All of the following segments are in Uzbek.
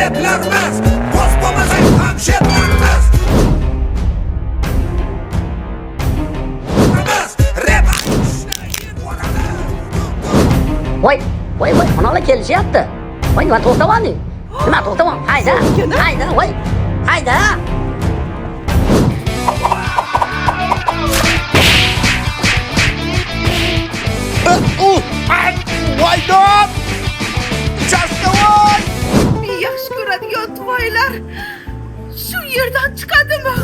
Chetlarimiz do'st bo'lmasak ham chetlarimiz. Voy, xonali kelishyapti. Voy, nima to'xtavanding? Nima to'xtavan? Hayda, voy. Hayda. Voy dod! Uchastkavoy! Yaxshi ko'radigan tuvoylar shu yerdan chiqadimi?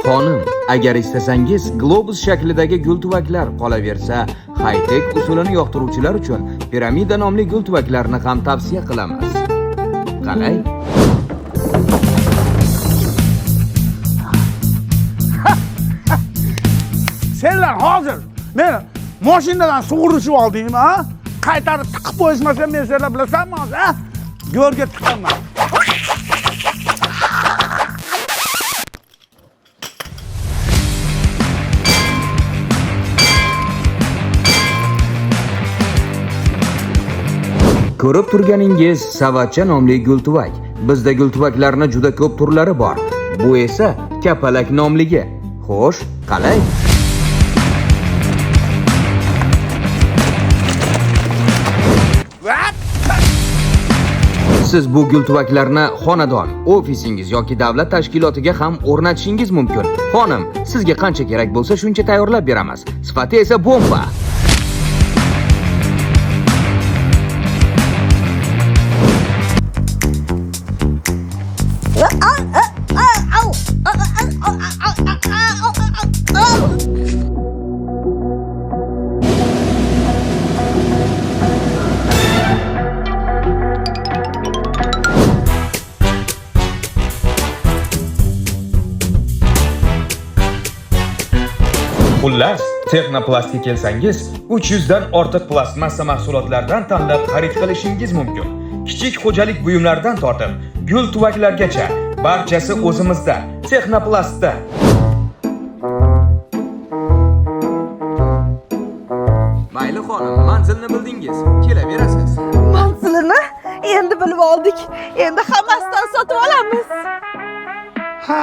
Xonim, agar istasangiz globus shaklidagi gultuvaklar qolaversa, high-tech usulini yoqtiruvchilar uchun piramida nomli gultuvaklarni ham tavsiya qilamiz. Qalay? Senlar hozir meni mashinadan sug'urishib oldingmi, ha? Qaytarib tiqib qo'yishmasa men senlar bilasanmi hozir, ha? Go'rga tiqaman. Ko'rib turganingiz savatcha nomli gultuvak. Bizda gultuvaklarning juda ko'p turlari bor. Bu esa kapalak nomligi. Xo'sh, qalay? Siz bu gultuvaklarni xonadon, ofisingiz yoki davlat tashkilotiga ham o'rnatishingiz mumkin. Xonim, sizga qancha kerak bo'lsa shuncha tayyorlab beramiz. Sifati esa bomba. Xullas, Texnoplastga kelsangiz, 300 dan ortiq plastmassa mahsulotlardan tanlab xarid qilishingiz mumkin. Kichik xo'jalik buyumlaridan tortib, gul tuvaklargacha barchasi o'zimizda, Texnoplastda. Mayli xonim, manzilni bildingiz, kelaverasiz. Manzilini endi bilib oldik. Endi hammasidan sotib olamiz. Ha!